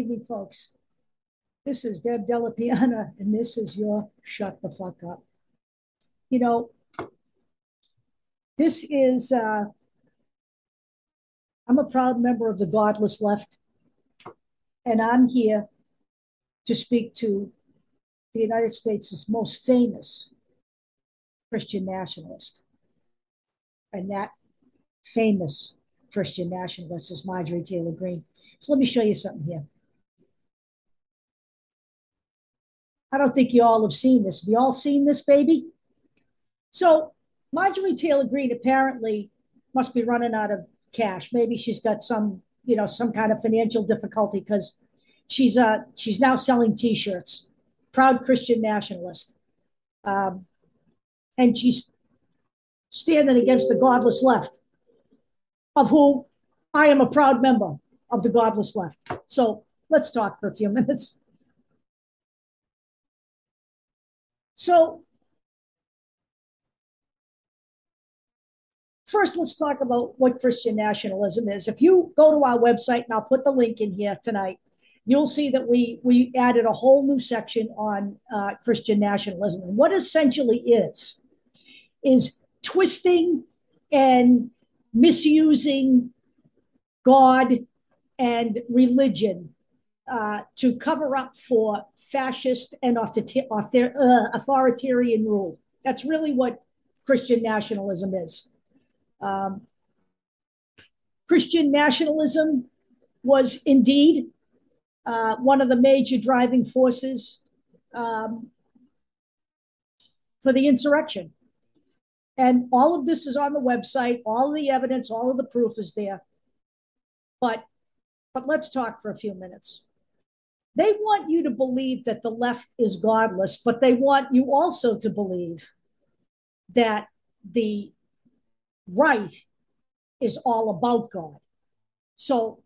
evening, folks. This is Deb Delapiana, and this is your Shut the Fuck Up. You know, this is, I'm a proud member of the Godless Left, and I'm here to speak to the United States' most famous Christian nationalist. And that famous Christian nationalist is Marjorie Taylor Greene. So let me show you something here. I don't think you all have seen this. Have you all seen this, baby? So Marjorie Taylor Greene apparently must be running out of cash. Maybe she's got some kind of financial difficulty because she's now selling T-shirts. Proud Christian nationalist, and she's standing against the Godless Left, of whom I am a proud member of the Godless Left. So let's talk for a few minutes. So first, let's talk about what Christian nationalism is. If you go to our website, and I'll put the link in here tonight, you'll see that we added a whole new section on Christian nationalism. And what essentially is twisting and misusing God and religion to cover up for fascist and authoritarian rule. That's really what Christian nationalism is. Christian nationalism was indeed one of the major driving forces for the insurrection. And all of this is on the website. All of the evidence, all of the proof is there. But let's talk for a few minutes. They want you to believe that the left is godless, but they want you also to believe that the right is all about God. So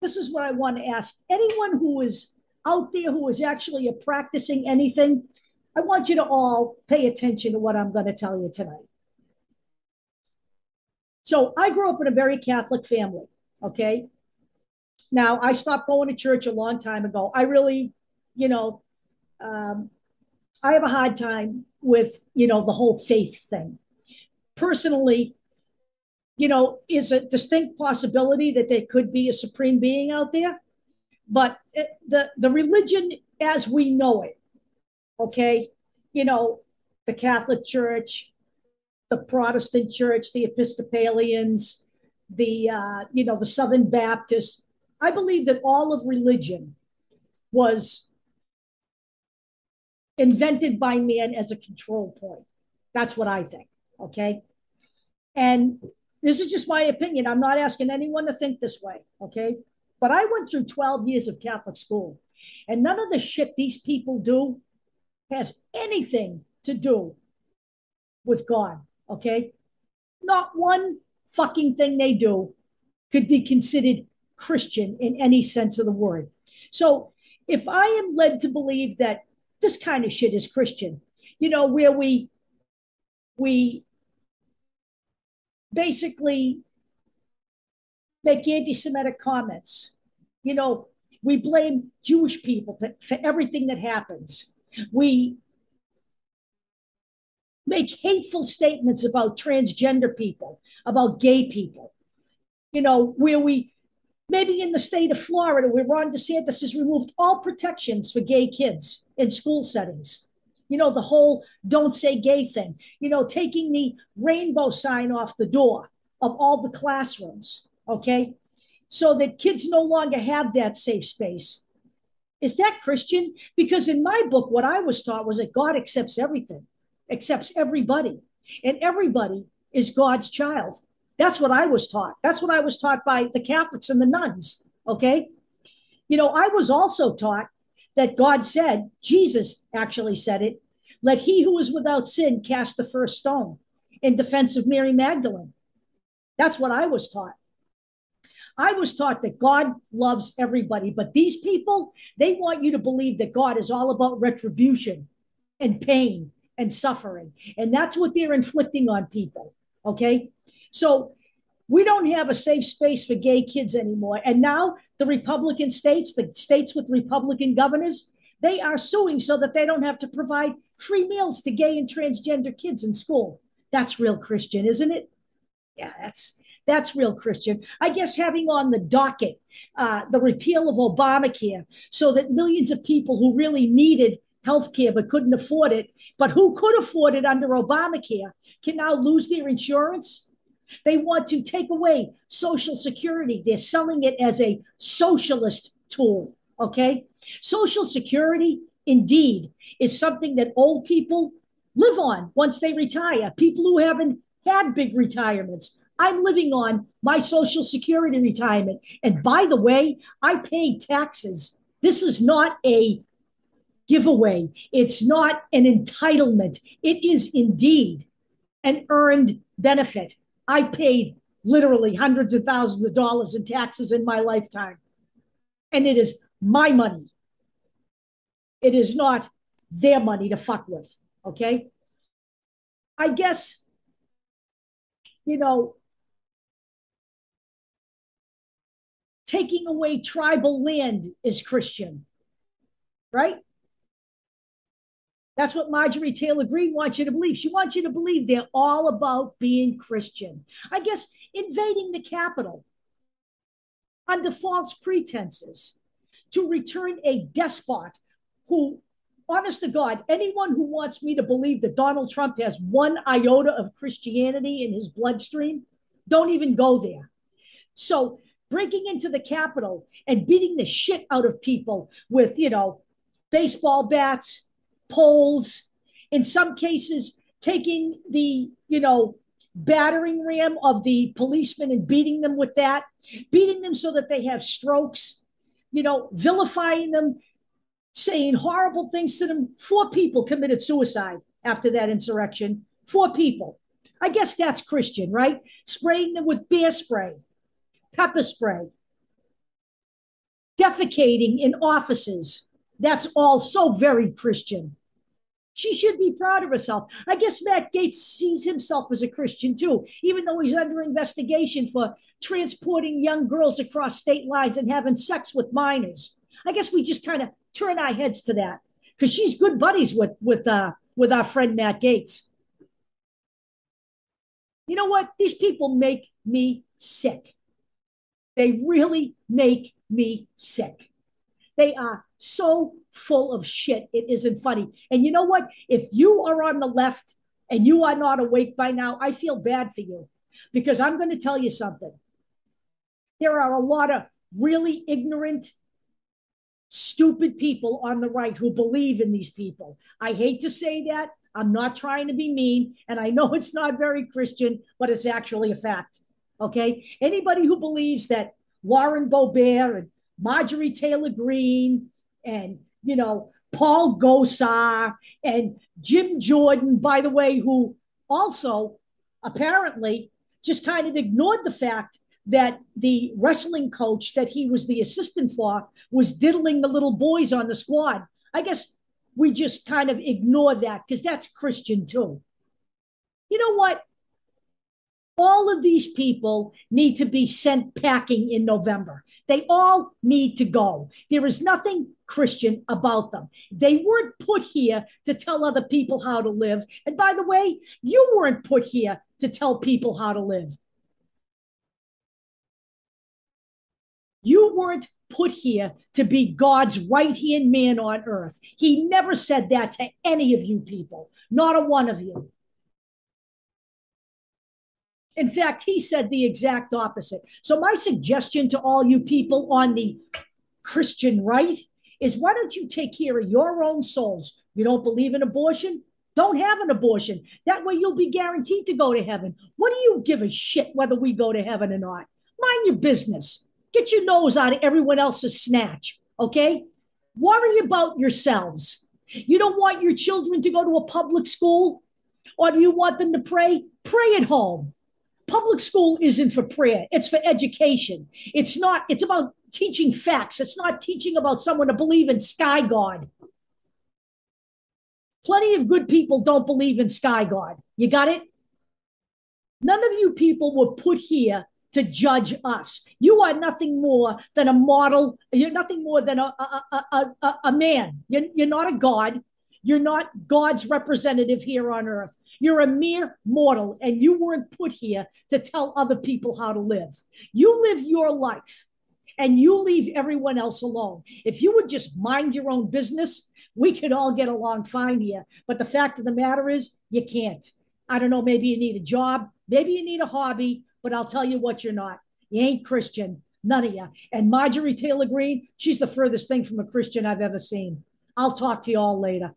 this is what I want to ask anyone who is out there who is actually practicing anything. I want you to all pay attention to what I'm going to tell you tonight. So I grew up in a very Catholic family, okay? Now, I stopped going to church a long time ago. I really, I have a hard time with, the whole faith thing. Personally, is a distinct possibility that there could be a supreme being out there. But the religion as we know it, okay, the Catholic Church, the Protestant Church, the Episcopalians, the Southern Baptists, I believe that all of religion was invented by man as a control point. That's what I think, okay? And this is just my opinion. I'm not asking anyone to think this way, okay? But I went through 12 years of Catholic school, and none of the shit these people do has anything to do with God, okay? Not one fucking thing they do could be considered Christian in any sense of the word. So if I am led to believe that this kind of shit is Christian, where we basically make anti-Semitic comments, we blame Jewish people for everything that happens. We make hateful statements about transgender people, about gay people, where we, maybe in the state of Florida, where Ron DeSantis has removed all protections for gay kids in school settings. The whole don't say gay thing, taking the rainbow sign off the door of all the classrooms, okay? So that kids no longer have that safe space. Is that Christian? Because in my book, what I was taught was that God accepts everything, accepts everybody, and everybody is God's child. That's what I was taught. That's what I was taught by the Catholics and the nuns, okay? I was also taught that God said, Jesus actually said it, let he who is without sin cast the first stone, in defense of Mary Magdalene. That's what I was taught. I was taught that God loves everybody, but these people, they want you to believe that God is all about retribution and pain and suffering. And that's what they're inflicting on people, okay? So We don't have a safe space for gay kids anymore. And now the Republican states, the states with Republican governors, they are suing so that they don't have to provide free meals to gay and transgender kids in school. That's real Christian, isn't it? Yeah, that's real Christian. I guess having on the docket the repeal of Obamacare so that millions of people who really needed health care but couldn't afford it, but who could afford it under Obamacare, can now lose their insurance. They want to take away Social Security. They're selling it as a socialist tool, okay? Social Security, indeed, is something that old people live on once they retire. People who haven't had big retirements. I'm living on my Social Security retirement. And by the way, I paid taxes. This is not a giveaway. It's not an entitlement. It is indeed an earned benefit. I paid literally hundreds of thousands of dollars in taxes in my lifetime. And it is my money. It is not their money to fuck with. Okay? I guess, taking away tribal land is Christian, right? That's what Marjorie Taylor Greene wants you to believe. She wants you to believe they're all about being Christian. I guess invading the Capitol under false pretenses to return a despot who, honest to God, anyone who wants me to believe that Donald Trump has one iota of Christianity in his bloodstream, don't even go there. So breaking into the Capitol and beating the shit out of people with, baseball bats, poles, in some cases, taking the, battering ram of the policemen and beating them with that, beating them so that they have strokes, vilifying them, saying horrible things to them. 4 people committed suicide after that insurrection. 4 people. I guess that's Christian, right? Spraying them with bear spray, pepper spray, defecating in offices. That's all so very Christian. She should be proud of herself. I guess Matt Gaetz sees himself as a Christian too, even though he's under investigation for transporting young girls across state lines and having sex with minors. I guess we just kind of turn our heads to that because she's good buddies with our friend Matt Gaetz. You know what? These people make me sick. They really make me sick. They are so full of shit. It isn't funny. And you know what? If you are on the left and you are not awake by now, I feel bad for you because I'm going to tell you something. There are a lot of really ignorant, stupid people on the right who believe in these people. I hate to say that. I'm not trying to be mean. And I know it's not very Christian, but it's actually a fact. Okay? Anybody who believes that Lauren Boebert and Marjorie Taylor Greene and, Paul Gosar and Jim Jordan, by the way, who also apparently just kind of ignored the fact that the wrestling coach that he was the assistant for was diddling the little boys on the squad. I guess we just kind of ignore that because that's Christian too. You know what? All of these people need to be sent packing in November. They all need to go. There is nothing Christian about them. They weren't put here to tell other people how to live. And by the way, you weren't put here to tell people how to live. You weren't put here to be God's right-hand man on earth. He never said that to any of you people, not a one of you. In fact, he said the exact opposite. So my suggestion to all you people on the Christian right is why don't you take care of your own souls? You don't believe in abortion? Don't have an abortion. That way you'll be guaranteed to go to heaven. What do you give a shit whether we go to heaven or not? Mind your business. Get your nose out of everyone else's snatch, okay? Worry about yourselves. You don't want your children to go to a public school? Or do you want them to pray? Pray at home. Public school isn't for prayer. It's for education. It's about teaching facts. It's not teaching about someone to believe in Sky God. Plenty of good people don't believe in Sky God. You got it? None of you people were put here to judge us. You are nothing more than a model. You're nothing more than a man. You're not a God. You're not God's representative here on earth. You're a mere mortal, and you weren't put here to tell other people how to live. You live your life, and you leave everyone else alone. If you would just mind your own business, we could all get along fine here. But the fact of the matter is, you can't. I don't know, maybe you need a job, maybe you need a hobby, but I'll tell you what you're not. You ain't Christian, none of you. And Marjorie Taylor Greene, she's the furthest thing from a Christian I've ever seen. I'll talk to you all later.